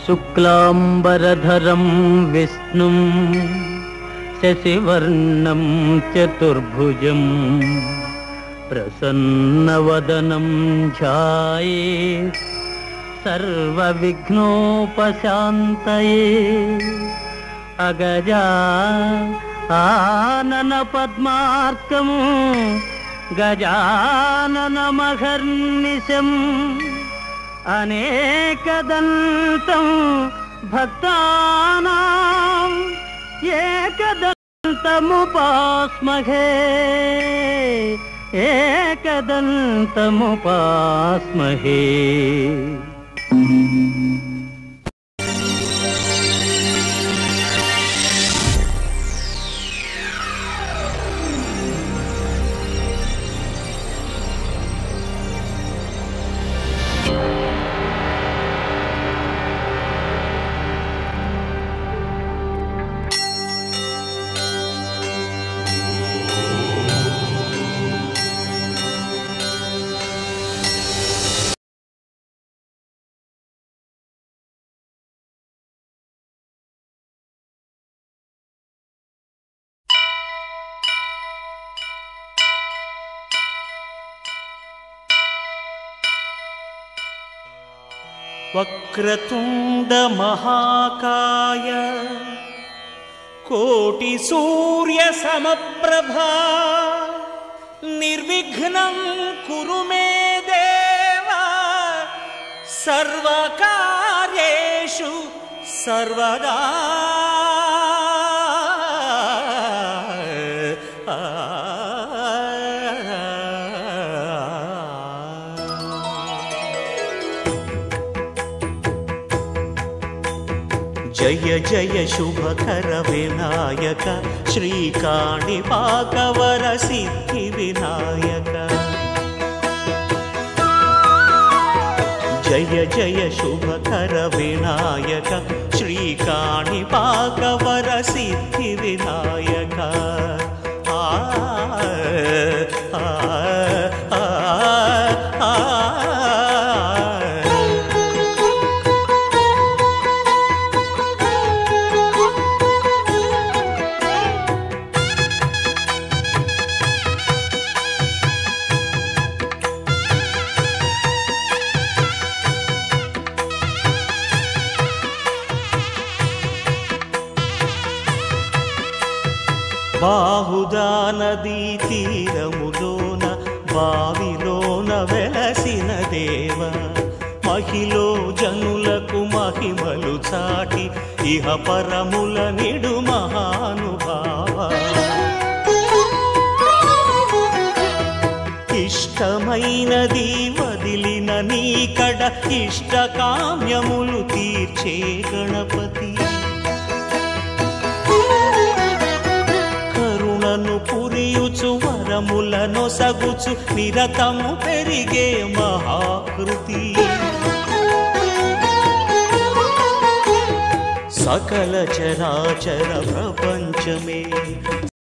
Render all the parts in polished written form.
శుక్లాంబరధరం విష్ణుం శశివర్ణం చతుర్భుజం ప్రసన్నవదనం ధ్యాయేత్ సర్వవిఘ్నోపశాంతయే. అగజా ఆనన పద్మార్కం గజాననమహర్నిశం అనేకదంతం భక్తానాం ఏకదంతముపాస్మహే ఏకదంతముపాస్మహే. వక్రతుండ మహాకాయ కోటి సూర్య సమప్రభా నిర్విఘ్నం కురు మే దేవ సర్వకార్యేషు సర్వదా. జయ జయ శుభకర వినాయక శ్రీకాణిపాకవర సిద్ధి వినాయక. జయ జయ శుభకర వినాయక శ్రీకాణిపాకవర సిద్ధి వినాయక. ఆ బాహుదా నదీ తీరములోన బావిలోన వెలసిన దేవ మహిలో జనులకు మహిమలు చాటి ఇహ పరముల నిడు మహానుభావ. ఇష్టమైనది వదిలిన నీకడ ఇష్టకామ్యములు తీర్చే గణపతి. పురియుచు వరములను సగుచు నిరతము పెరిగే మహాకృతి. సకల చరాచర ప్రపంచమే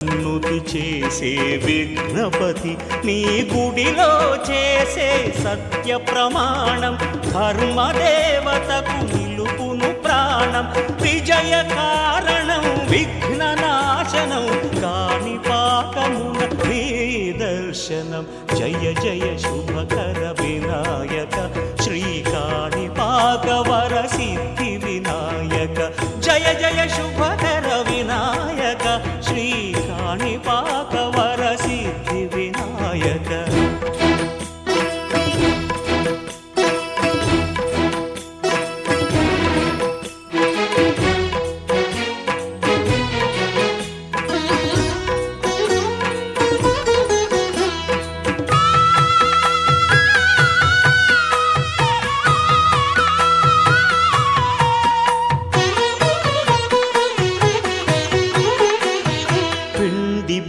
సన్నుతి చేసే విఘ్నపతి నీ గుడిలో చేసే సత్య ప్రమాణం ధర్మదేవతకు నిలుపును ప్రాణం. విజయ కారణం విఘ్న నాశనం కాణిపాకమున నీ దర్శనం. జయ జయ శుభకర వినాయక శ్రీకాణిపాకవర సిద్ధి వినాయక. జయ జయ శుభకర వినాయక శ్రీకాణిపాకవర సిద్ధి వినాయక.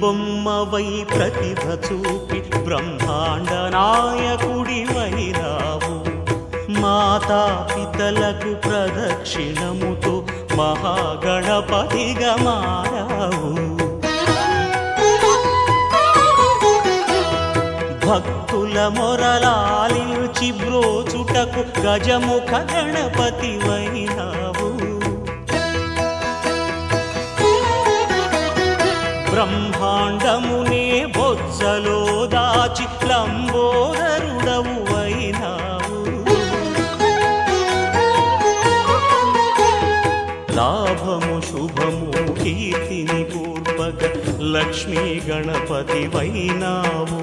బొమ్మవై ప్రతిభ చూపి బ్రహ్మాండ నాయకుడి వైరావు. మాతా పితలకు ప్రదక్షిణముతో మహాగణపతిగా మారావు. భక్తుల మొరలాలించి బ్రోచుటకు గజముఖ గణపతి వైనావు. బ్రహ్మాండమునే బొజ్జలో దాచి లంబోదరుడవు వైనావు. లాభము శుభము కీర్తిని పూర్వక లక్ష్మీ గణపతి వైనావు.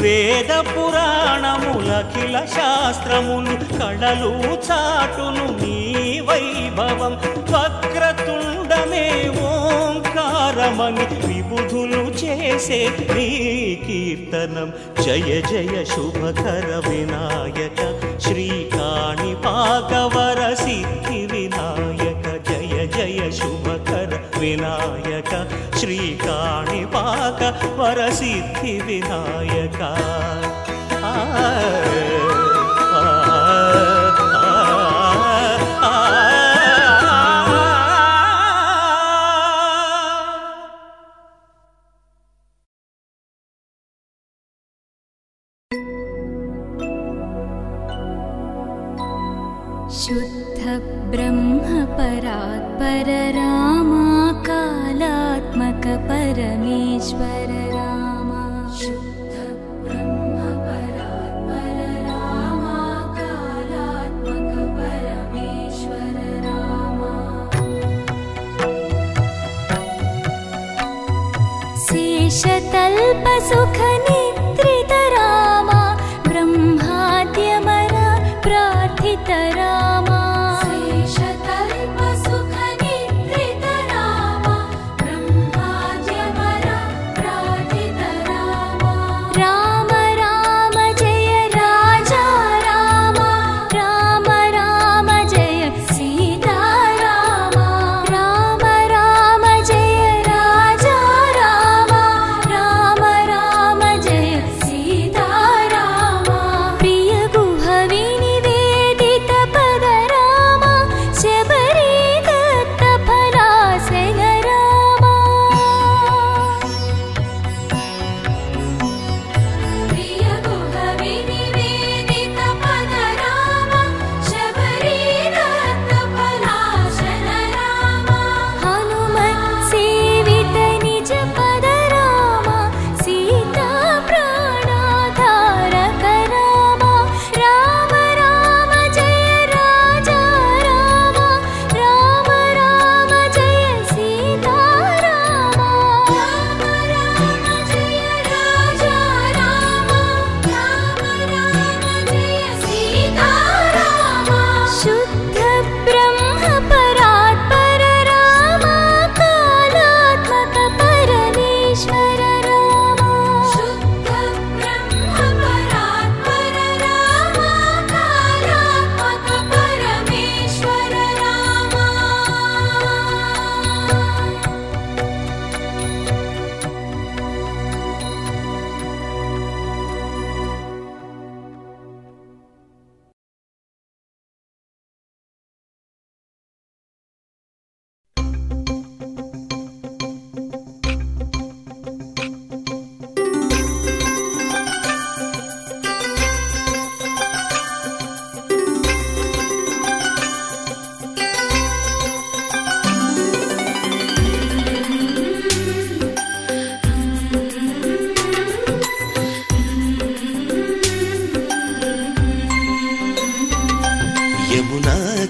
వేద పురాణములఖిల శాస్త్రములు కళలు చాటును నీ వైభవం. వక్రతుండమే ఓంకారమని విబుధులు చేసే నీ కీర్తనం. జయ జయ శుభకర వినాయక శ్రీకాణిపాకవర సిద్ధి వినాయక. జయ జయ శుభకర వినాయక శ్రీకాణిపాకవర సిద్ధి వినాయక. शुद्ध ब्रह्म परात्पर रामा कालात्मक परमेश्वर रामा. शुद्ध ब्रह्म परात्पर रामा कालात्मक परमेश्वर रामा. शेषतल्प सुख निद्रित रामा ब्रह्माद्यमर प्रार्थित रामा. शेषतल्प सुख निद्रित रामा ब्रह्माद्यमर प्रार्थित रामा. राम राम जय राजा रामा. राम राम जय सीता रामा. राम राम जय राजा रामा. राम राम जय सीता रामा. प्रिय गुहविनि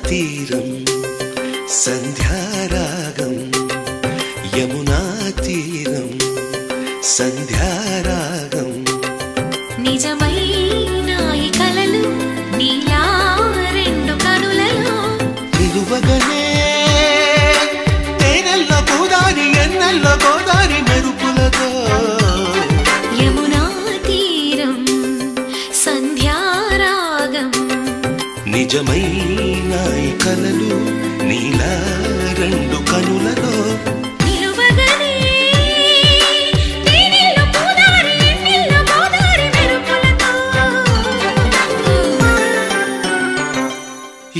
తీరం సంధ్యారాగం యమునా తీరం సంధ్యారాగం నిజమైన ఈ కలలు నీలా రెండు కనులలో నిలువగనే తేనెల్లో గోదారి ఎన్నెల్లో గోదారి మెరుపులతో యమునా తీరం సంధ్యారాగం నిజమైన ఈ కలలు నీలా రెండు కనులలో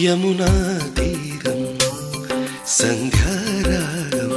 యమునా తీరం సంధ్యారాగం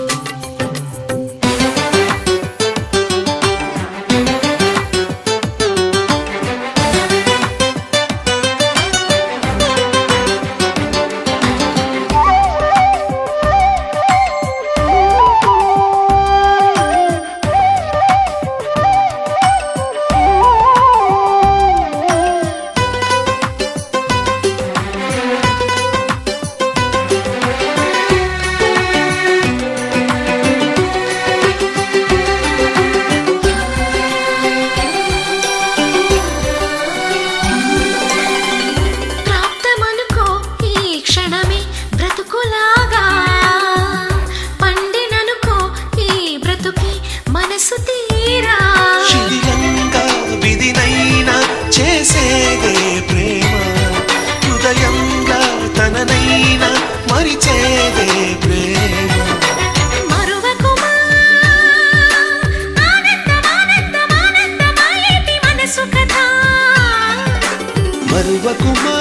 మరువకుమా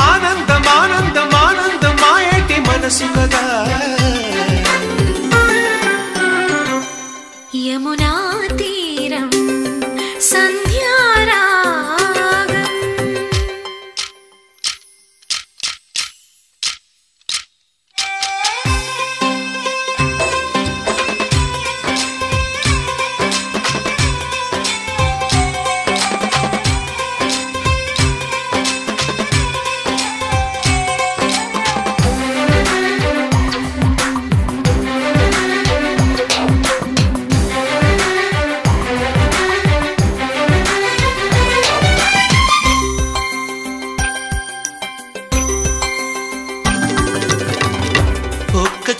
ఆనందం ఆనందం ఆనందం మాయేటి మనసు కదా యమునా తీరం సంధ్యారాగం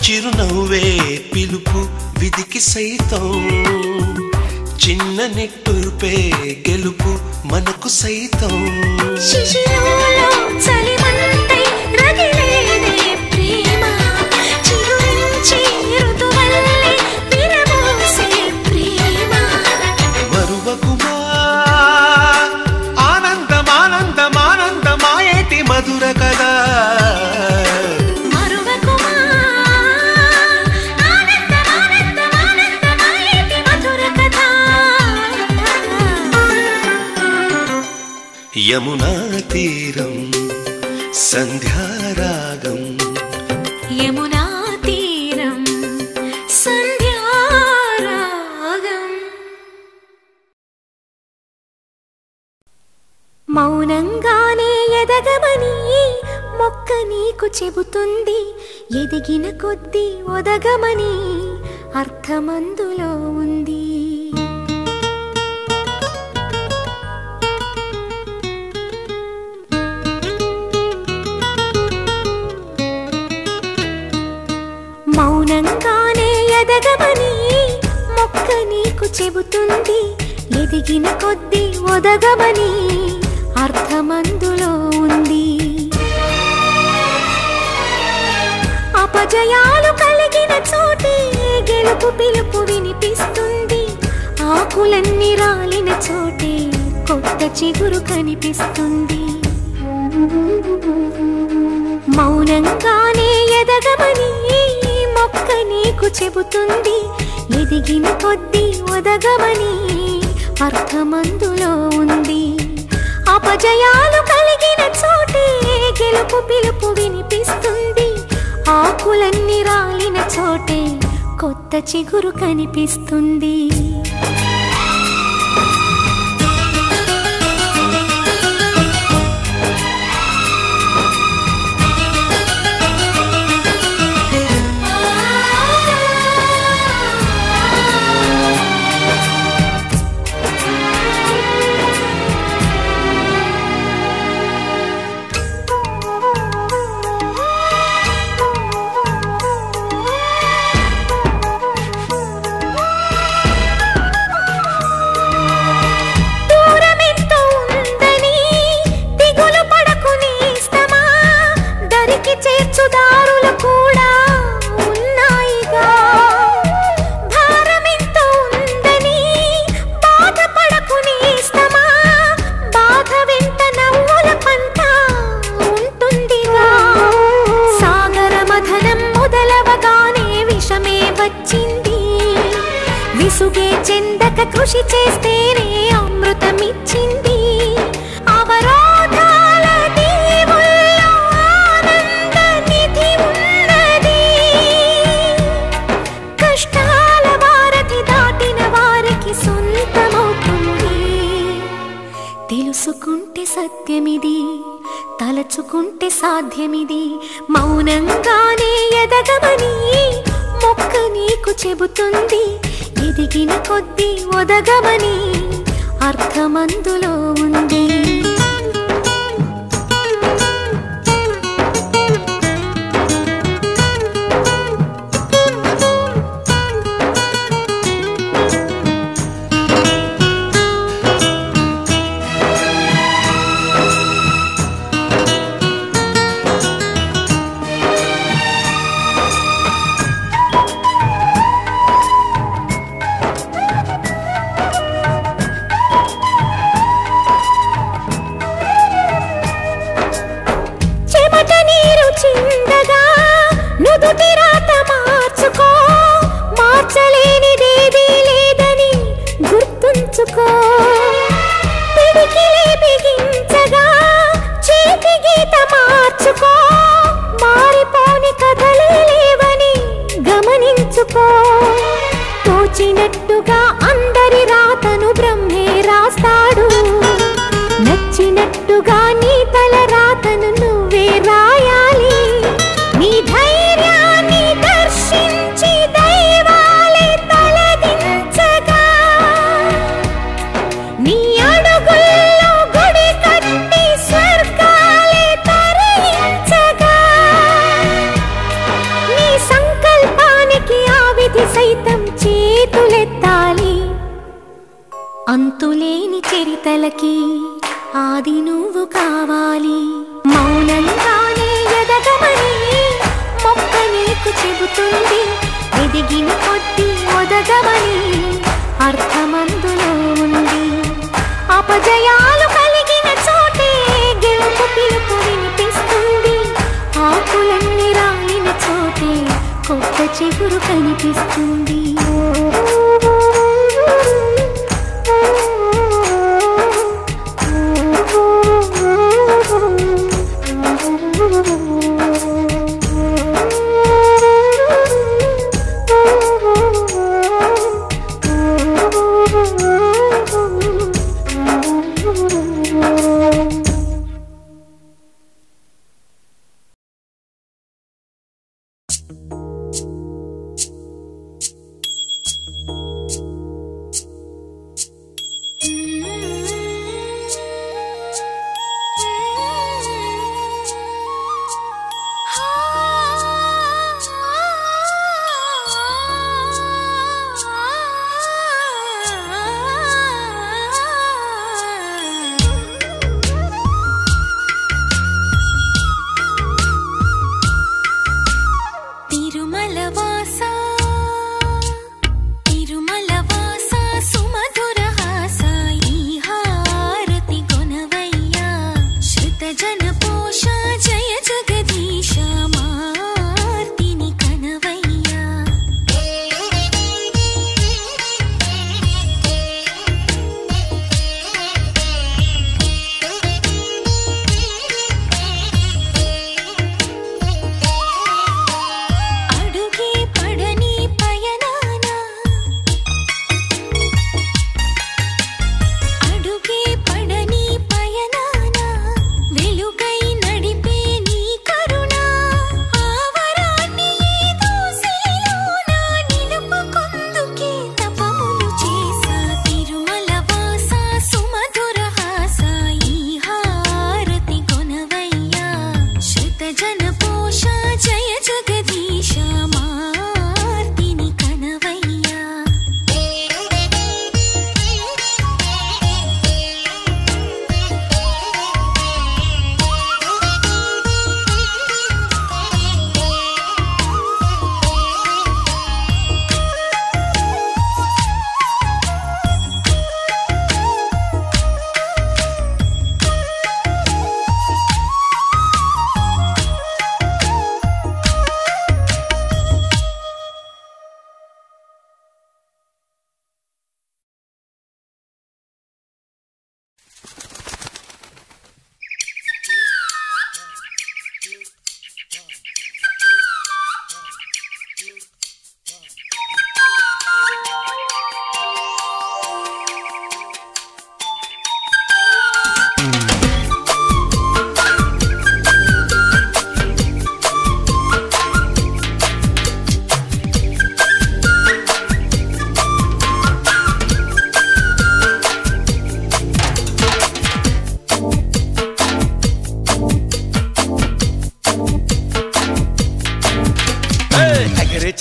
చిరునవ్వే పిలుపు విధికి సైతం చిన్న నిట్టూర్పే గెలుపు మనకు సైతం శిశిరంలో చలిమంటై రగిలేదే ప్రేమ చిగురించి ఋతువల్లే విరబోసే ప్రేమ మరువకుమా ఆనందం ఆనందం ఆనందమాయేటి మధుర కదా యమునా తీరం సంధ్యారాగం యమునా తీరం సంధ్యారాగం మౌనంగానే ఎదగమని మొక్క నీకు చెబుతుంది ఎదిగిన కొద్దీ ఒదగమని అర్థమందులో ఉంది మౌనంగానే ఎదగమని మొక్క నీకు చెబుతుంది ఎదిగిన కొద్దీ ఒదగమని అర్థమందులో ఉంది అపజయాలు కలిగిన చోటే గెలుపు పిలుపు వినిపిస్తుంది ఆకులన్నీ రాలిన చోటే కొత్త చిగురు కనిపిస్తుంది మౌనంగానే ఎదగమని మొక్క నీకు చెబుతుంది ఎదిగిన కొద్దీ ఒదగమని అర్థమందులో ఉంది అపజయాలు కలిగిన చోటే గెలుపు పిలుపు వినిపిస్తుంది ఆకులన్నీ రాలిన చోటే కొత్త చిగురు కనిపిస్తుంది విసుగే చెందక కృషి చేస్తేనే అమృతమిచ్చింది అవరోధాల దీవుల్లో ఆనంద నిధి ఉన్నది కష్టాల వారధి దాటిన వారికి సొంతమవుతుంది తెలుసుకుంటే సత్యమిది తలచుకుంటే సాధ్యమిది మౌనంగానే ఎదగమని మొక్క నీకు చెబుతుంది ఎదిగిన కొద్దీ ఒదగమని అర్థమందులో ఉంది చెప్పినట్టుగా నీ తల రాతను నువ్వే రాయాలి. నీ ధైర్యాన్ని దర్శించి దైవాలే తలదించగా, నీ అడుగుల్లో గుడి కట్టి స్వర్గాలే తరించగా, నీ సంకల్పానికి ఆ విధి సైతం చేతులెత్తాలి. అంతులేని చరితలకి ఆది నువ్వు కావాలి. మౌనంగానే ఎదగమని మొక్క నీకు చెబుతుంది. ఎదిగిన కొద్ది ఒదగమని అర్థమందులో ఉంది. అపజయాలు కలిగిన చోటే గెలుపు పిలుపు వినిపిస్తుంది. ఆకులన్నీ రాలిన చోటే కొత్త చిగురు కనిపిస్తుంది.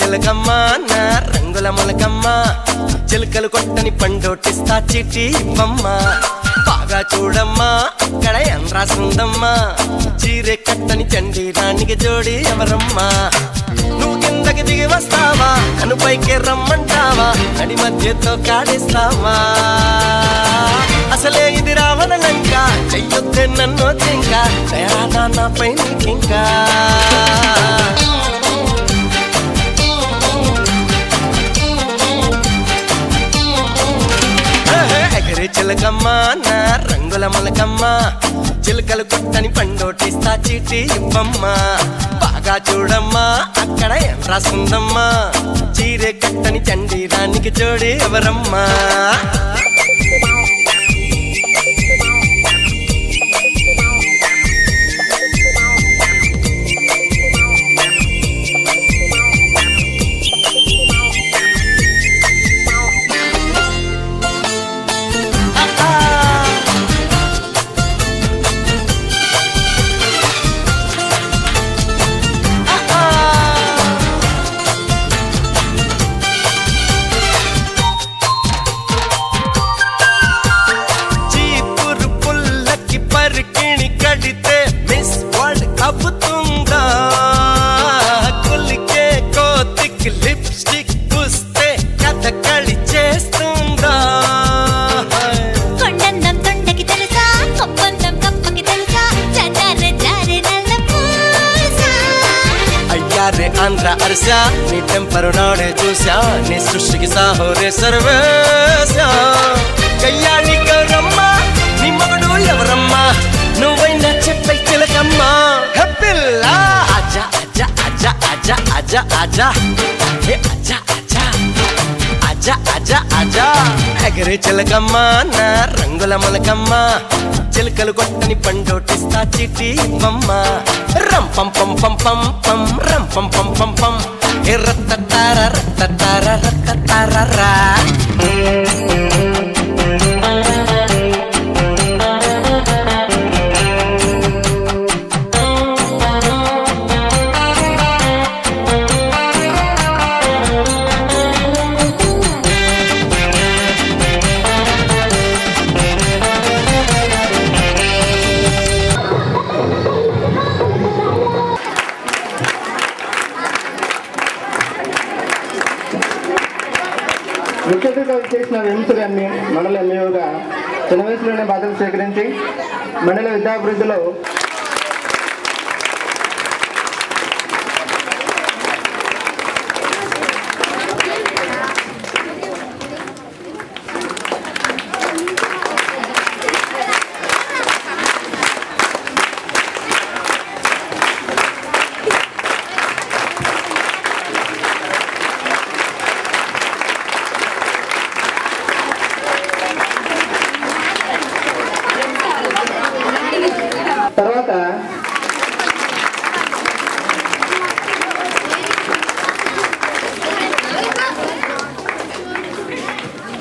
చిలకమ్మ నా రంగుల మొలకమ్మ, చిలుకలు కొట్టని పండోటిస్తా చిట్టి ఇవ్వమ్మ. బాగా చూడమ్మా అక్కడ ఏం రాసుందమ్మా, చీరె కట్టని చండి రాణికి జోడి ఎవరమ్మా. నువ్వు కిందకి దిగి వస్తావా, కను పైకి రమ్మంటావా, నడి మధ్యతో కాడిస్తావా. అసలే ఇది రావణ లంక, చెయ్యొద్దే నన్ను చింకా, దయానా నాపై నీకింకా. చిలకమ్మ నా రంగుల మొలకమ్మ, చిలుకలు కొట్టని పండోటిస్తా చీటి ఇవ్వమ్మ. బాగా చూడమ్మా అక్కడ ఏం రాసుందమ్మా, చీరె కట్టని చండి రానికి జోడి ఎవరమ్మా. ఆంధ్ర అరిసా నీ టెంపరు నాడే చూసా నీ సృష్టికి సాహోరే సర్వేశ కయ్యాళి గౌరమ్మ నీ మగడు ఎవరమ్మా నువ్వైనా చెప్పై చిలకమ్మా హెప్పిల్లా ఆజా ఆజా ఆజా ఆజా ఆజా ఆజా హే ఆజా ఆజా ఆజా ఆజా ఆజా ఎగరే చిలకమ్మ నా రంగుల మొలకమ్మ చిలకలు కొట్టని పండోటిస్తా చిట్టి బొమ్మ రం పం పం పం పం పం రం పం పం పం పం రత్తతార రత్తతార రత్తతారరా ముఖ్యతగా చేసిన విమర్శలన్నీ మండల ఎమ్మెల్యేగా చిన్న వయసులోనే బాధ్యతలు స్వీకరించి మండల విద్యాభివృద్ధిలో తర్వాత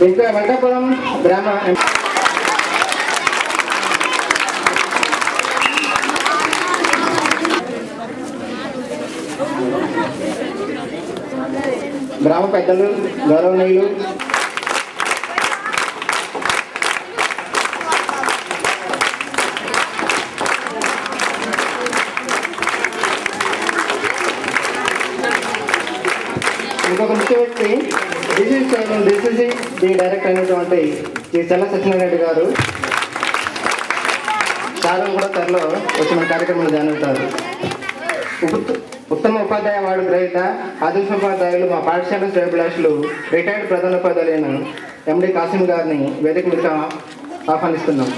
ఇంకా వెంకటపురం గ్రామ గ్రామ పెద్దలు గౌరవనీయులు ఇంకొక ముఖ్య వ్యక్తి డిసిసి డి డైరెక్టర్ అయినటువంటి శ్రీ చెల్ల సత్యనారాయణ గారు సార్ కూడా త్వరలో వచ్చిన కార్యక్రమంలో జాయిన్ అవుతారు. ఉత్తమ ఉపాధ్యాయ అవార్డు గ్రహీత ఆదర్శ ఉపాధ్యాయులు మా పాఠశాల శ్రేయోభిలాషులు రిటైర్డ్ ప్రధానోపాధ్యాయులైన ఎండి కాసిం గారిని వేదిక మీద ఆహ్వానిస్తున్నాం.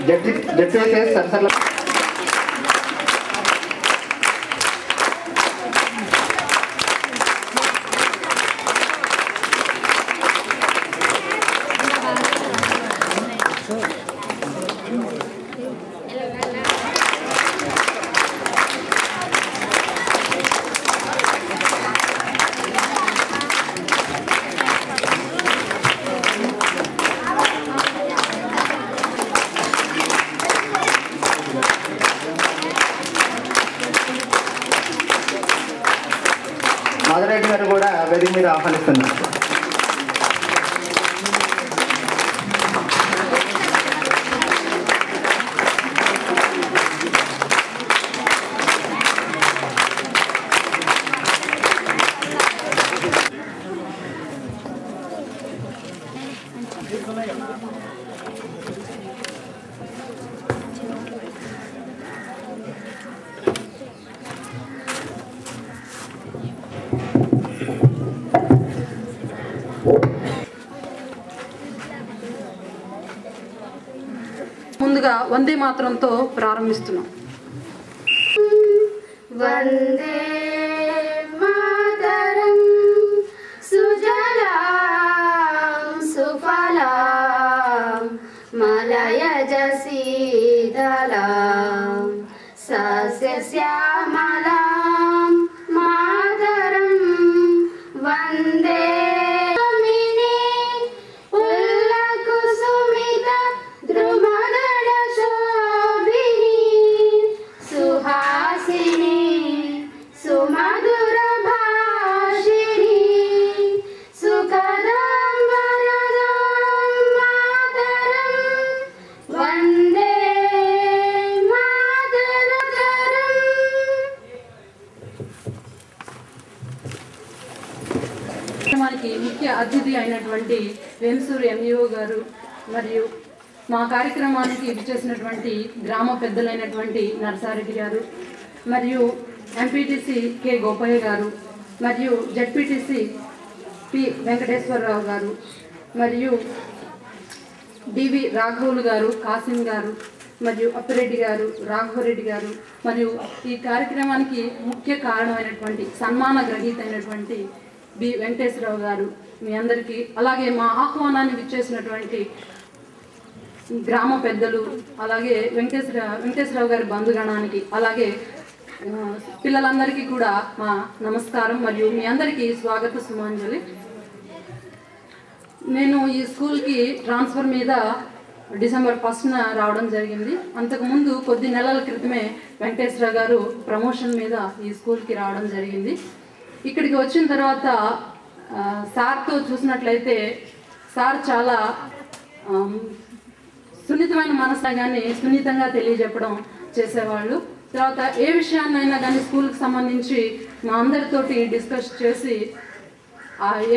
జడ్పీఎస్ఎస్ సరసల మాధవరెడ్డి గారు కూడా వేదిక మీద ఆహ్వానిస్తున్నారు. ముందుగా వందే మాతరంతో ప్రారంభిస్తున్నాం. వందే మాతరం సుజలాం సుఫలాం మలయజ శీతలాం సస్యశ్యామలాం మాతరం వందే కార్యక్రమానికి ముఖ్య అతిథి అయినటువంటి వేంసూరి ఎంఈఓ గారు మరియు మా కార్యక్రమానికి విచ్చేసినటువంటి గ్రామ పెద్దలైనటువంటి నర్సారెడ్డి గారు మరియు ఎంపీటీసీ కె గోపయ్య గారు మరియు జడ్పీటీసీ పి వెంకటేశ్వరరావు గారు మరియు డివి రాఘవులు గారు, కాసిం గారు మరియు అప్పిరెడ్డి గారు, రాఘవరెడ్డి గారు మరియు ఈ కార్యక్రమానికి ముఖ్య కారణమైనటువంటి సన్మాన గ్రహీత అయినటువంటి బి వెంకటేశ్వరరావు గారు మీ అందరికీ, అలాగే మా ఆహ్వానాన్ని విచ్చేసినటువంటి గ్రామ పెద్దలు, అలాగే వెంకటేశ్వరరావు గారి బంధుగణానికి, అలాగే పిల్లలందరికీ కూడా మా నమస్కారం మరియు మీ అందరికీ స్వాగత సుమాంజలి. నేను ఈ స్కూల్కి ట్రాన్స్ఫర్ మీద డిసెంబర్ 1న రావడం జరిగింది. అంతకుముందు కొద్ది నెలల క్రితమే వెంకటేశ్వరరావు గారు ప్రమోషన్ మీద ఈ స్కూల్కి రావడం జరిగింది. ఇక్కడికి వచ్చిన తర్వాత సార్తో చూసినట్లయితే సార్ చాలా సున్నితమైన మనసాగాన్ని సున్నితంగా తెలియజెప్పడం చేసేవాళ్ళు. తర్వాత ఏ విషయాన్నైనా కానీ స్కూల్కి సంబంధించి మా అందరితోటి డిస్కస్ చేసి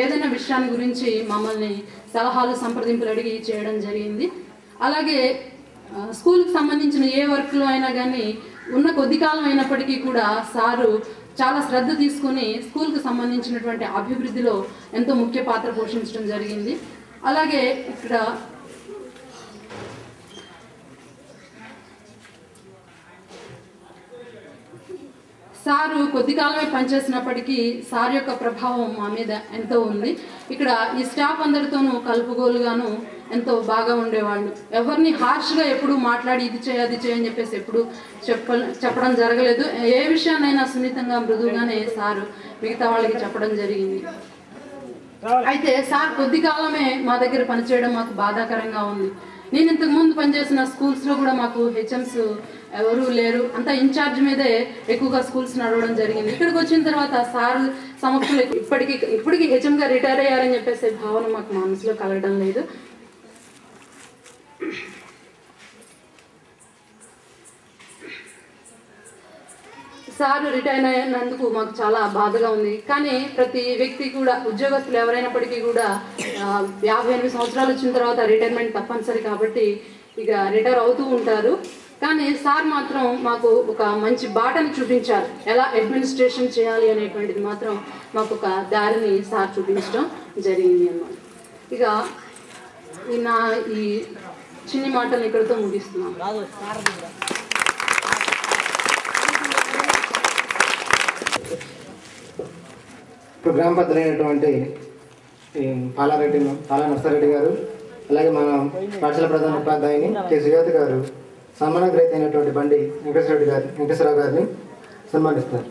ఏదైనా విషయాన్ని గురించి మమ్మల్ని సలహాలు సంప్రదింపులు అడిగి చేయడం జరిగింది. అలాగే స్కూల్కి సంబంధించిన ఏ వర్క్లో అయినా కానీ ఉన్న కొద్ది కాలం అయినప్పటికీ కూడా సారు చాలా శ్రద్ధ తీసుకొని స్కూల్కి సంబంధించినటువంటి అభివృద్ధిలో ఎంతో ముఖ్య పాత్ర పోషించడం జరిగింది. అలాగే ఇక్కడ సారు కొద్ది కాలమే పనిచేసినప్పటికీ సార్ యొక్క ప్రభావం మా మీద ఎంతో ఉంది. ఇక్కడ ఈ స్టాఫ్ అందరితోనూ కలుపుగోలుగాను ఎంతో బాగా ఉండేవాళ్ళు. ఎవరిని హార్ష్గా ఎప్పుడు మాట్లాడి ఇది చేయ అది చేయని చెప్పేసి ఎప్పుడు చెప్పడం జరగలేదు. ఏ విషయాన్నైనా సున్నితంగా మృదువుగానే సారు మిగతా వాళ్ళకి చెప్పడం జరిగింది. అయితే సార్ కొద్ది కాలమే మా దగ్గర పనిచేయడం మాకు బాధాకరంగా ఉంది. నేను ఇంతకు ముందు పనిచేసిన స్కూల్స్లో కూడా మాకు హెచ్ఎంస్ ఎవరు లేరు, అంతా ఇన్ఛార్జ్ మీదే ఎక్కువగా స్కూల్స్ నడవడం జరిగింది. ఇక్కడికి వచ్చిన తర్వాత సార్ సమక్షంలో ఇప్పటికీ హెచ్ఎంగా రిటైర్ అయ్యారని చెప్పేసి భావన మాకు మనసులో కలగడం లేదు. సార్ రిటైర్ అయినందుకు మాకు చాలా బాధగా ఉంది. కానీ ప్రతి వ్యక్తి కూడా, ఉద్యోగస్తులు ఎవరైనప్పటికీ కూడా 58 సంవత్సరాలు వచ్చిన తర్వాత రిటైర్మెంట్ తప్పనిసరి కాబట్టి ఇక రిటైర్ అవుతూ ఉంటారు. కానీ సార్ మాత్రం మాకు ఒక మంచి బాటని చూపించారు. ఎలా అడ్మినిస్ట్రేషన్ చేయాలి అనేటువంటిది మాత్రం మాకు ఒక దారిని సార్ చూపించడం జరిగింది అన్నమాట. ఇక ఈ చిన్ని మాటలు ఇక్కడితో ముగిస్తున్నాను. ఇప్పుడు గ్రామ పెద్దలైనటువంటి పాలా నర్సారెడ్డి గారు, అలాగే మన పాఠశాల ప్రధాన ఉపాధ్యాయుని కె సుజాత గారు సన్మాన గ్రహీత అయినటువంటి బండి వెంకటేశ్వరరావు గారిని సన్మానిస్తారు.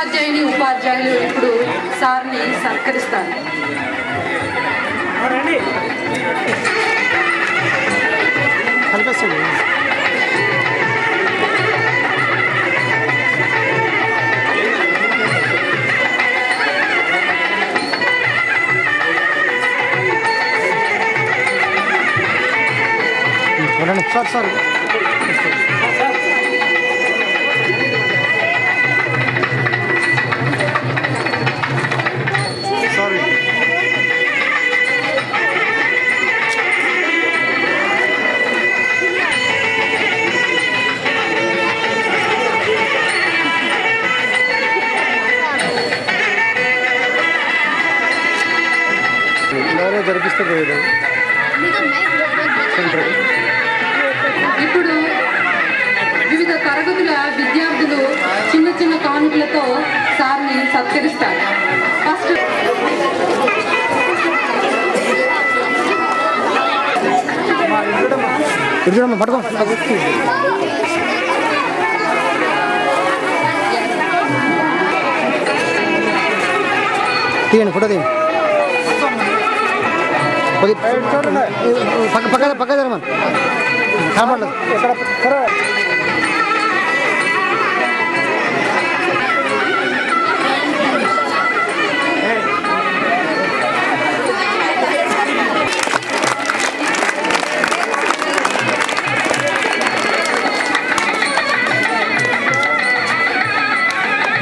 ఉపాధ్యాయుని ఉపాధ్యాయులు ఇప్పుడు సార్ని సత్కరిస్తారు. సార్ జరిపిస్తే పోయేది. ఇప్పుడు వివిధ తరగతుల విద్యార్థులు చిన్న చిన్న కానుకలతో సార్ని సత్కరిస్తారు. ఫస్ట్ పట్టుకో తీయండి, ఫోటో తీయండి. పక్క జరగమని కనపడలేదు.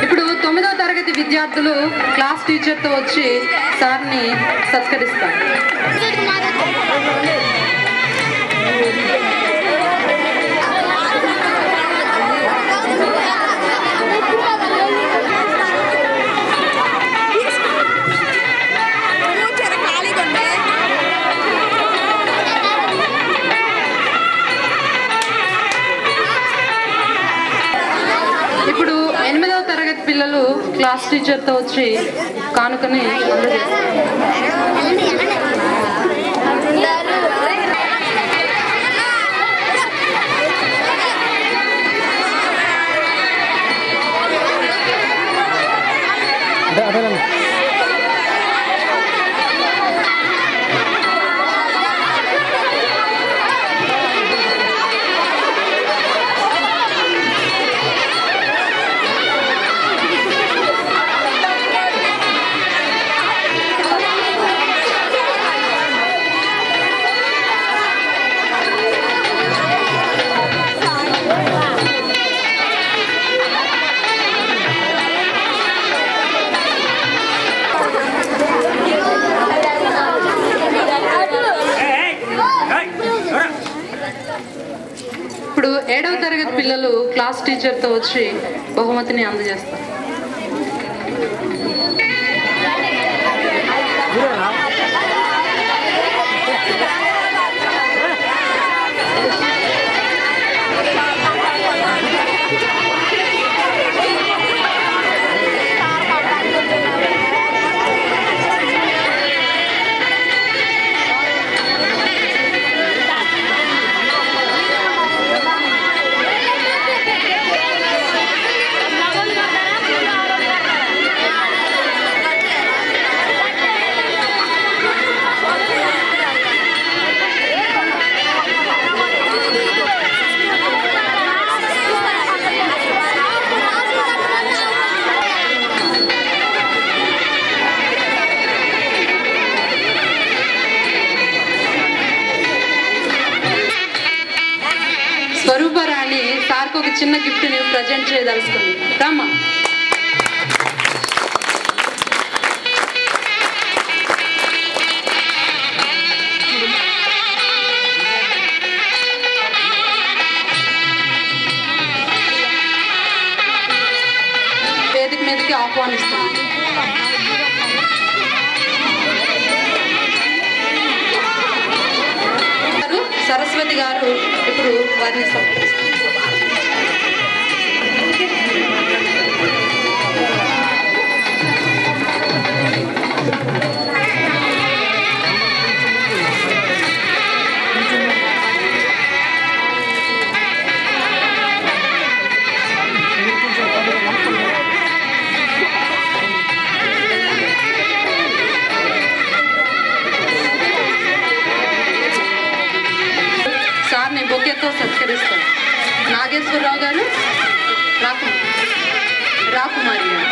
ఇప్పుడు 9వ తరగతి విద్యార్థులు క్లాస్ టీచర్తో వచ్చి సార్ని సత్కరిస్తారు. ఇప్పుడు 8వ తరగతి పిల్లలు క్లాస్ టీచర్తో వచ్చి కానుకని అందజేస్తారు. ఇప్పుడు 7వ తరగతి పిల్లలు క్లాస్ టీచర్తో వచ్చి బహుమతిని అందజేస్తారు. స్వరూపరాణి సార్కు ఒక చిన్న గిఫ్ట్ ని ప్రజెంట్ చేయదలుచుకుంది. రమ్మా. వేదిక మీదకి ఆహ్వానిస్తున్నాను. సరస్వతి గారు ఇప్పుడు వారిని సత్కరిస్తారు. నాగేశ్వరరావు గారు, రాకుమారి గారు.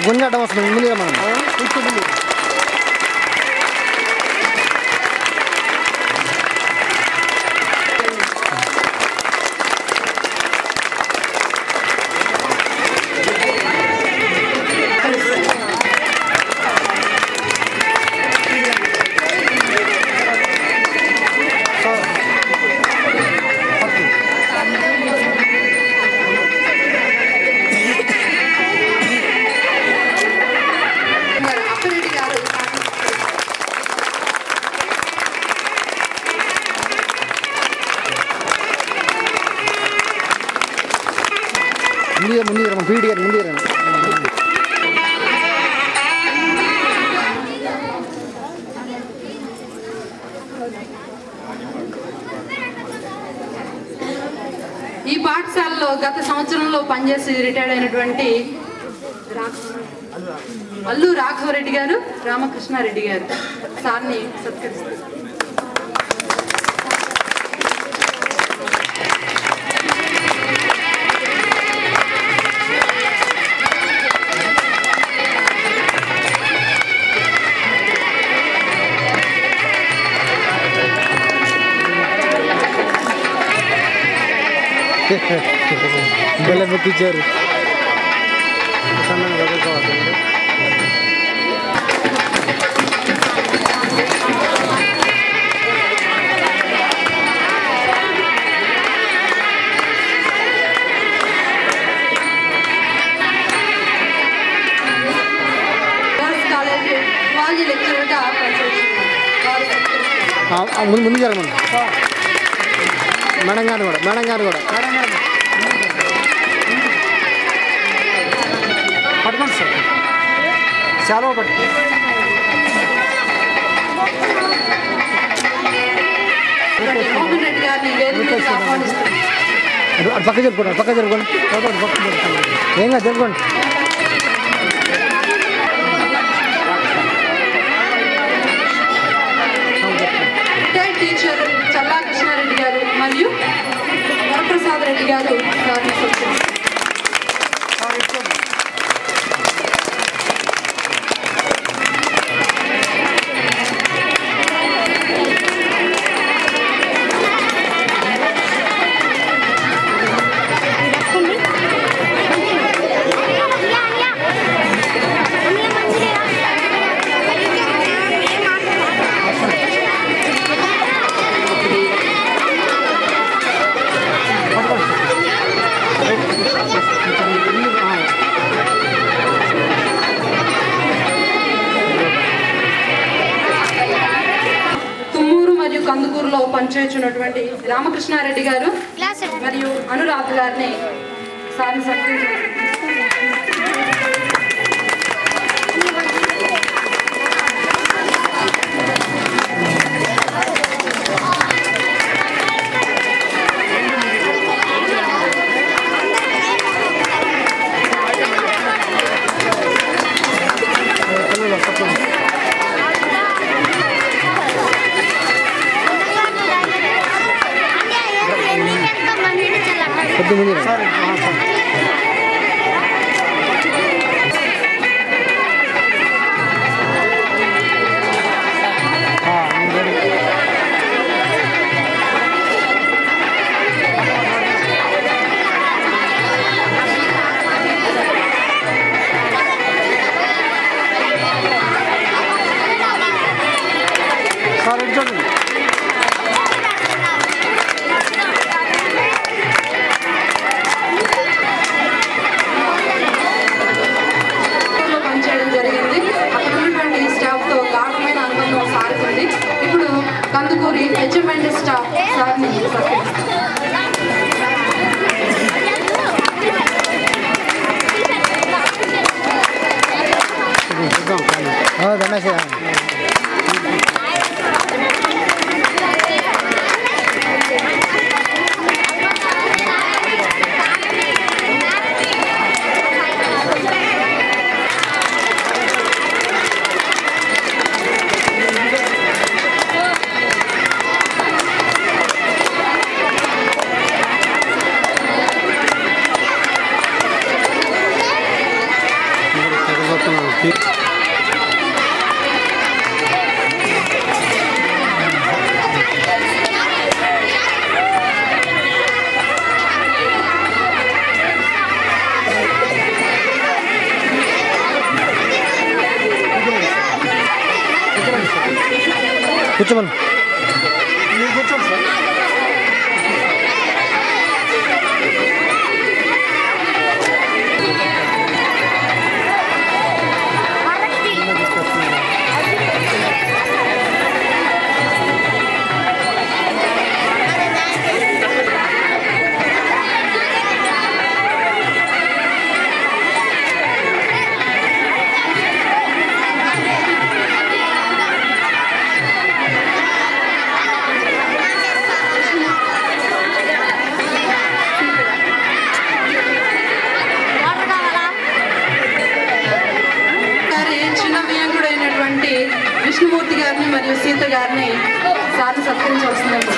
గుంజాటం వస్తుంది ముందుగా మనం ముందుగా పీడిగా ముందుగా ఈ పాఠశాలలో గత సంవత్సరంలో పనిచేసి రిటైర్డ్ అయినటువంటి అల్లు రాఘవరెడ్డి గారు, రామకృష్ణారెడ్డి గారు సార్ని సత్కరిస్తారు. బెల్లం ఎక్కించారు. ముందు జరగమని మేడం గారు కూడా పట్టుకోండి సార్, చాలా పట్టు. పక్క జరుపుకోండి ఏం కాదు జరుపుకోండి. టీచర్ చల్లా కృష్ణారెడ్డి గారు మరియు వరప్రసాద్ రెడ్డి గారు కందుకూరులో పనిచేస్తున్నటువంటి రామకృష్ణారెడ్డి గారు మరియు అనురాధ గారిని సారి సత్కరించారు. కందుకూరి హెచ్ఎంఎండ్ స్టాఫ్ సార్ని కూర్చోమని విష్ణుమూర్తి గారిని మరియు సీత గారిని సార్లు సత్కరించి వస్తున్నారు.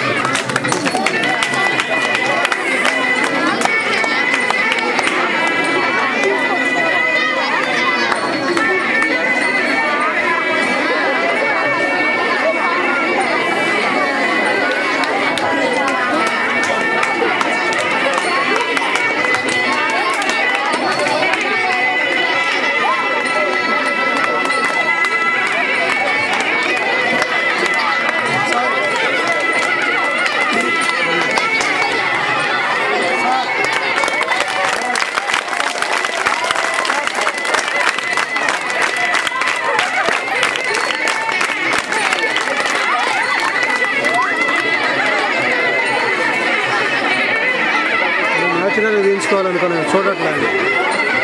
న్యాచురల్గా తీయించుకోవాలనుకున్నాను, చూడట్లేదు,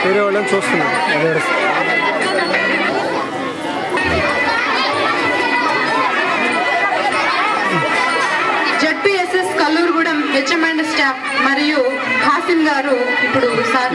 వేరే వాళ్ళని చూస్తున్నాను. జడ్పీఎస్ఎస్ కల్లూరుగూడెం హెచ్ఎంఎండ్ స్టాఫ్ మరియు హాసిన్ గారు ఇప్పుడు సార్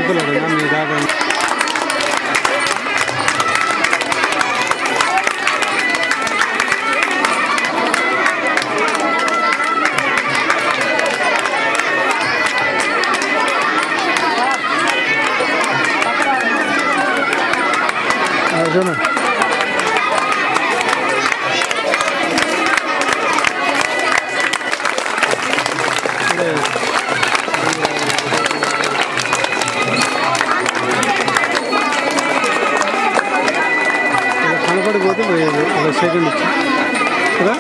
కనపడిపోతే పోయేది ఒక సెకండ్ ఇచ్చి కదా.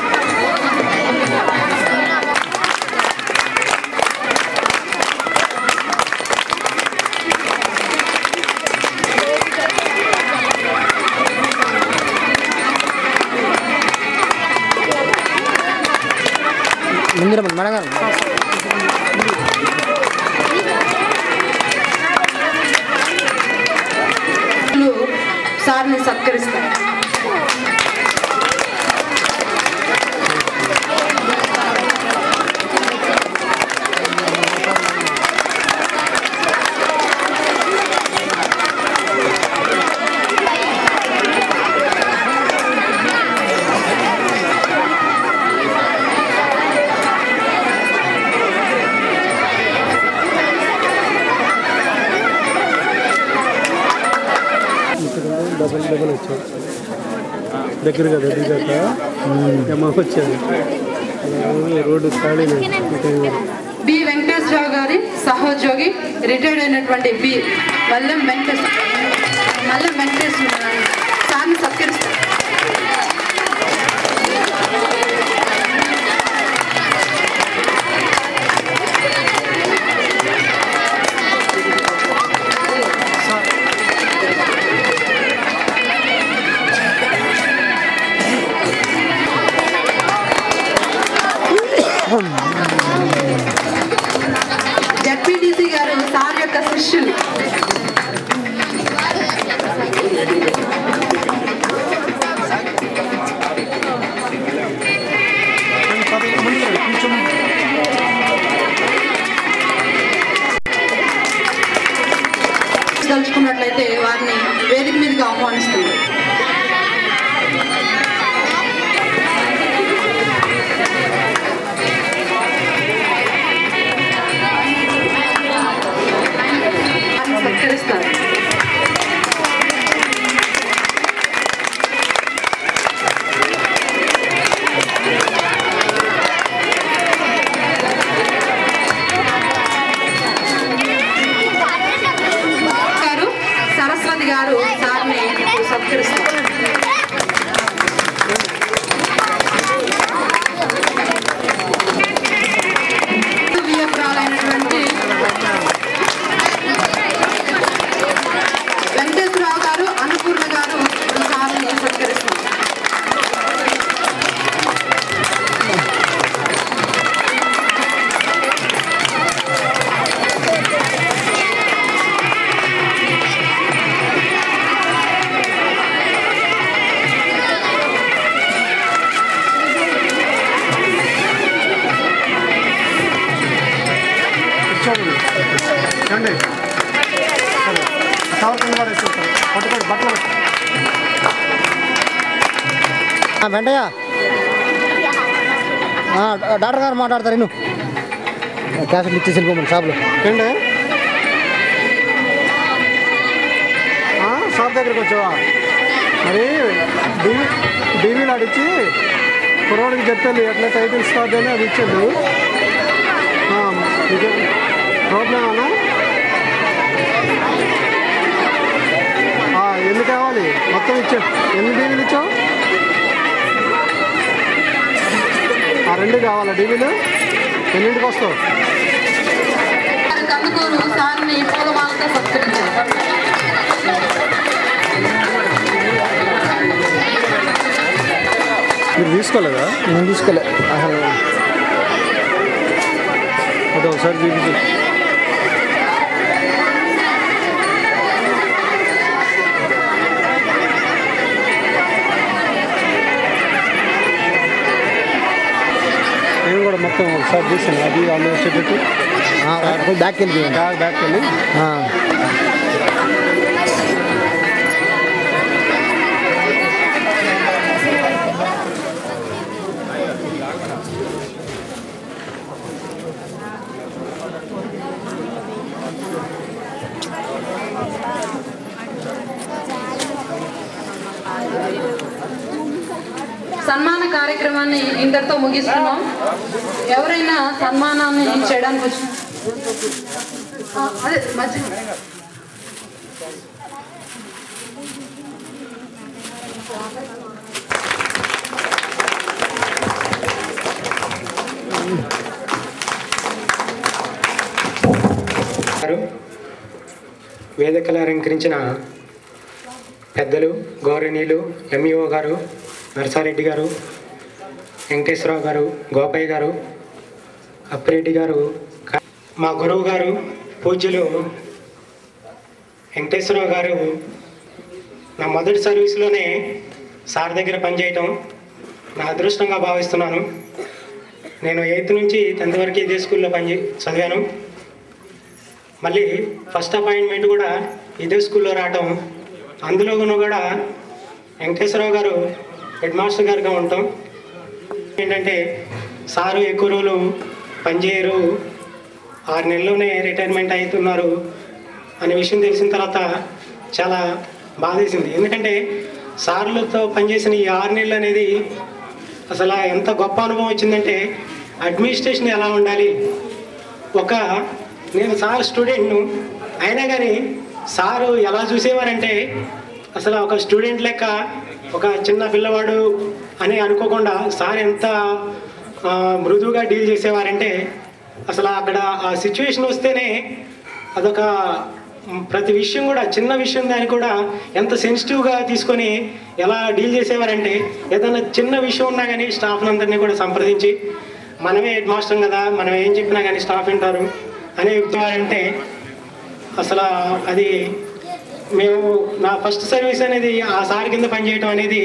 ముందర మనగారు సార్ని సత్కరిస్తారు. డబల్ వచ్చాడు దగ్గరగా వచ్చాడు రోడ్డు ఖాళీ. బి వెంకటేశ్వరరావు గారి సహోద్యోగి రిటైర్డ్ అయినటువంటి బి మల్లెం వెంకటేశ్వర సార్ని సత్కరిస్తారు. జడ్పీటీసీ గారు సార్ యొక్క శిష్యులు. తలుచుకున్నట్లయితే వారిని వేదిక మీదకి ఆహ్వానిస్తుంది. సత్కరిస్తారు. సరస్వతి గారు సార్ని సత్కరిస్తారు. వియప్రాలైనటువంటి వెంకటేశ్వరరావు గారు, అన్నపూర్ణ గారు సార్ని సత్కరిస్తారు. వెంటయ్య డాక్టర్ గారు మాట్లాడతారు. నేను క్యాసెట్ ఇచ్చేసి వెళ్ళిపోమని షాప్లో. ఏంటి షాప్ దగ్గరికి వచ్చావా? మరి డీవీలు ఆడిచ్చి కుర్రోడికి చెప్పాను ఎట్లా టైటిల్ స్టార్ట్ అని అది ఇచ్చాడు. ప్రాబ్లం అన్నా ఎన్ని కావాలి మొత్తం ఇచ్చావు? ఎన్ని డీవీలు ఇచ్చావు? ఆ 2 కావాలా డీవీలు? ఎన్నింటికి వస్తావు? కందుకూరు సార్ని పూలమాలతో సత్కరించారు. మీరు తీసుకోలేదా? నేను తీసుకోలే అసలు. అదే ఒకసారి చూపించు. నేను కూడా మొత్తం ఒకసారి చూసాను. అది వాళ్ళు వచ్చేటట్టు బ్యాక్ వెళ్ళి బ్యాక్ వెళ్ళి సన్మాన కార్యక్రమాన్ని ఇంతటితో ముగిస్తున్నాం. ఎవరైనా సన్మానాన్ని చేయడానికి వచ్చి అదే మధ్య వేదికలు అలంకరించిన పెద్దలు గౌరవనీయులు ఎంఈఓ గారు, నరసారెడ్డి గారు, వెంకటేశ్వరరావు గారు, గోపయ్య గారు, అప్పిరెడ్డి గారు, మా గురువు గారు పూజ్యులు వెంకటేశ్వరరావు గారు నా మొదటి సర్వీస్లోనే సార్ దగ్గర పనిచేయటం నా అదృష్టంగా భావిస్తున్నాను. నేను 8th నుంచి 10th వరకు ఇదే స్కూల్లో చదివాను. మళ్ళీ ఫస్ట్ అపాయింట్మెంట్ కూడా ఇదే స్కూల్లో రావటం, అందులోనూ కూడా వెంకటేశ్వరరావు గారు హెడ్ మాస్టర్ గారుగా ఉంటాం. ఏంటంటే సారు ఎక్కువ రోజులు పనిచేయరు, 6 నెలల్లోనే రిటైర్మెంట్ అవుతున్నారు అనే విషయం తెలిసిన తర్వాత చాలా బాధేసింది. ఎందుకంటే సార్లతో పనిచేసిన ఈ 6 నెలలు అనేది అసలు ఎంత గొప్ప అనుభవం వచ్చిందంటే అడ్మినిస్ట్రేషన్ ఎలా ఉండాలి. నేను సార్ స్టూడెంట్ను అయినా కానీ సారు ఎలా చూసేవారంటే అసలు ఒక స్టూడెంట్ లెక్క ఒక చిన్న పిల్లవాడు అని అనుకోకుండా సార్ ఎంత మృదువుగా డీల్ చేసేవారంటే అసలు అక్కడ ఆ సిచ్యువేషన్ వస్తేనే అదొక ప్రతి విషయం కూడా చిన్న విషయం దాన్ని కూడా ఎంత సెన్సిటివ్గా తీసుకొని ఎలా డీల్ చేసేవారంటే ఏదైనా చిన్న విషయం ఉన్నా కానీ స్టాఫ్ని అందరినీ కూడా సంప్రదించి మనమే హెడ్ మాస్టర్ కదా, మనం ఏం చెప్పినా కానీ స్టాఫ్ వింటారు అనే చెప్తారంటే అసలు అది మేము నా ఫస్ట్ సర్వీస్ అనేది ఆ సార్ కింద పనిచేయటం అనేది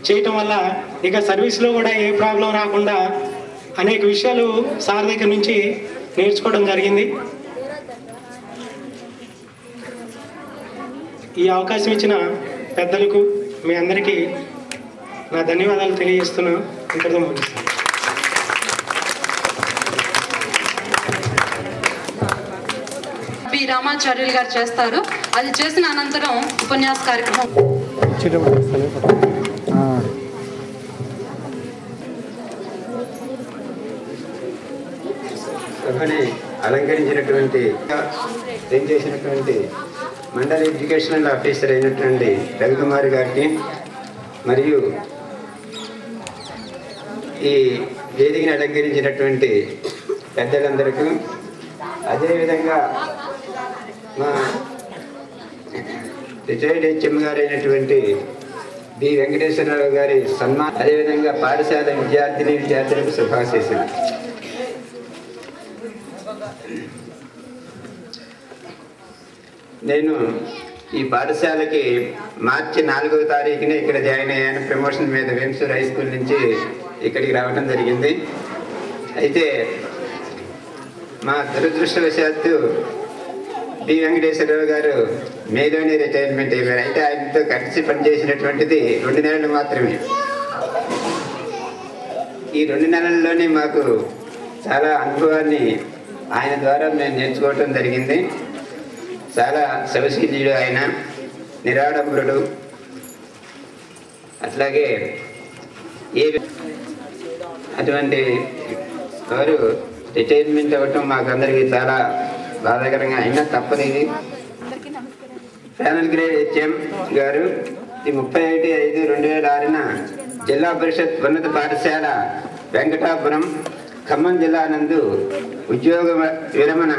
చేయటం వల్ల ఇక సర్వీస్లో కూడా ఏ ప్రాబ్లం రాకుండా అనేక విషయాలు సార్ దగ్గర నుంచి నేర్చుకోవడం జరిగింది. ఈ అవకాశం ఇచ్చిన పెద్దలకు మీ అందరికీ నా ధన్యవాదాలు తెలియజేస్తున్నాను. ఇంతటితో ముగిస్తాను. పి రామాచార్యులు గారు చేస్తారు. అది చేసిన అనంతరం ఉపన్యాస కార్యక్రమం. సభని అలంకరించినటువంటి చేసినటువంటి మండల ఎడ్యుకేషనల్ ఆఫీసర్ అయినటువంటి రవికుమార్ గారికి మరియు ఈ వేదికను అలంకరించినటువంటి పెద్దలందరికీ, అదేవిధంగా మా రిటైర్డ్ హెచ్ఎం గారు అయినటువంటి బి వెంకటేశ్వరరావు గారి సన్మానం, అదేవిధంగా పాఠశాల విద్యార్థులకు శుభాశీస్సులు. నేను ఈ పాఠశాలకి మార్చి 4వ తారీఖునే ఇక్కడ జాయిన్ అయ్యాను. ప్రమోషన్ మీద వెంసూర్ హై స్కూల్ నుంచి ఇక్కడికి రావడం జరిగింది. అయితే మా దురదృష్టవశాత్తు బి వెంకటేశ్వరరావు గారు మేలోనే రిటైర్మెంట్ అయ్యారు. అయితే ఆయనతో కలిసి పనిచేసినటువంటిది 2 నెలలు మాత్రమే. ఈ 2 నెలల్లోనే మాకు చాలా అనుభవాన్ని ఆయన ద్వారా మేము నేర్చుకోవటం జరిగింది. చాలా శవశీలుడు ఆయన, నిరాడంబరుడు. అట్లాగే అటువంటి వారు రిటైర్మెంట్ అవ్వటం మాకందరికీ చాలా బాధాకరంగా అయినా తప్పదు. ఇది ప్యానల్ గ్రేడ్ హెచ్ఎం గారు ఈ 31/5/2006 జిల్లా పరిషత్ ఉన్నత పాఠశాల వెంకటాపురం ఖమ్మం జిల్లా నందు ఉద్యోగ విరమణ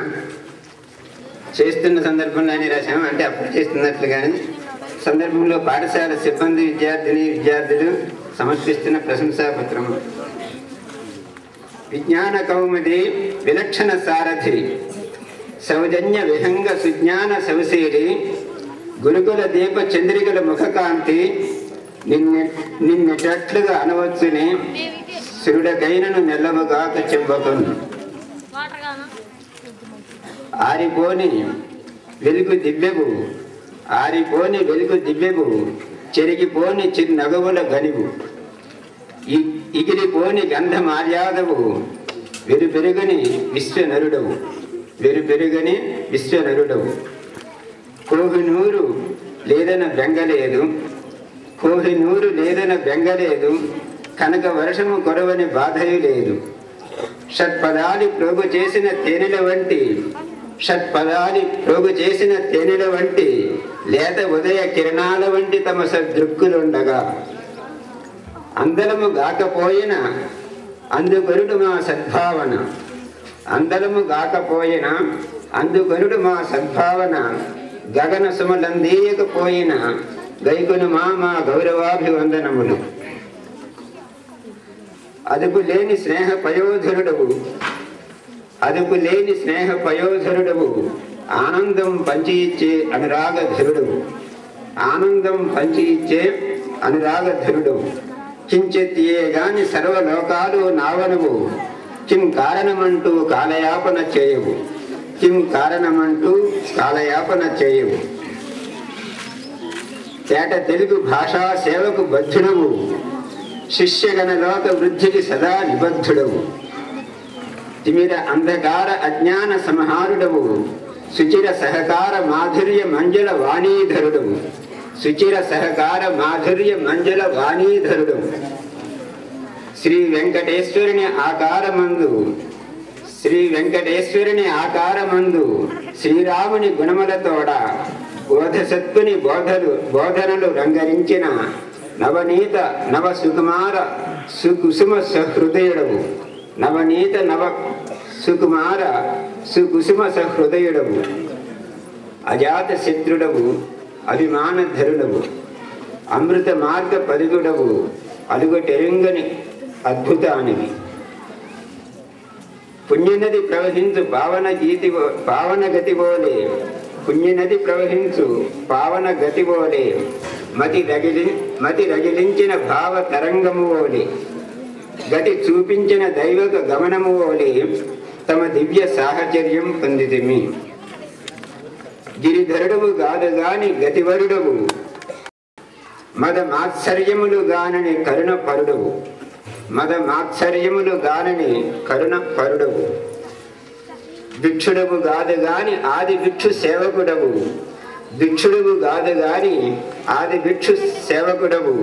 చేస్తున్న సందర్భంలో అని రాశాము. అంటే అప్పుడు చేస్తున్నట్లుగానే సందర్భంలో పాఠశాల సిబ్బంది విద్యార్థులు సమర్పిస్తున్న ప్రశంసాపత్రం. విజ్ఞాన కౌముది విలక్షణ సారథి సౌజన్య విహంగ సుజ్ఞాన శవశీలి గురుకుల దీప చంద్రికల ముఖకాంతి నిన్నెటట్లుగా అనవచ్చుని శిరుడకైనను నెల్లముగాక చెంబకును ఆరిపోని వెలుగు దివ్యవు చెరిగిపోని చిరునగవుల గనివు ఇగిరిపోని గంధ మార్యాదవు వెరుపెరుగని విశ్వనరుడవు కోహినూరు లేదన బెంగలేదు కనక వర్షము కొరవని బాధయు లేదు. షట్పదాలి ప్రోగు చేసిన తేనెల వంటి లేత ఉదయ కిరణాల వంటి తమ సదృక్కులుండగా అందలము గాకపోయిన అందుకొరుడు మా సద్భావన గగన సుమలందీయకపోయిన గైకును మా గౌరవాభివందనములు. అదుపు లేని స్నేహ పయోధరుడవు ఆనందం పంచి ఇచ్చే అనురాగధరుడవు కించెత్తియే గాని సర్వలోకాలు నావనువు కిం కారణమంటూ కాలయాపన చేయవు తేట తెలుగు భాషా సేవకు బద్ధుడవు శిష్యగణలోక వృద్ధికి సదా నిబద్ధుడవు తిమిర అంధకార అజ్ఞాన సంహారుడవు సుచిర సహకార మాధుర్య మంజుల వాణీధరుడవు శ్రీ వెంకటేశ్వరుని ఆకారమందు శ్రీరాముని గుణములతోడ బోధసత్తుని బోధనలు రంగరించిన నవనీత నవ సుకుమార సుకుసుమ సహృదయుడవు అజాత శత్రుడవు అభిమానధరుడవు అమృత మార్గ పరుగుడవు అలుగటెరుంగని అద్భుతానివి పుణ్యనది ప్రవహించు పావన గతి బోలే, పుణ్యనది ప్రవహించు పావన గతి బోలే, మతి రగిలించిన భావ తరంగము ఓలి, గతి చూపించిన దైవక గమనము ఓలి, తమ దివ్య సాహచర్యం పొందితిమి. గిరిధరుడవు గాదు గాని గతివరుడవు, మద మాత్సర్యములు గానని కరుణ పరుడవు, మద మాత్సర్యములు గానని కరుణ పరుడవు. భిక్షుడవు గాదు గాని ఆది భిక్షు సేవకుడవు, భిక్షుడవు గాదు గాని ఆది భిక్షు సేవకుడవు.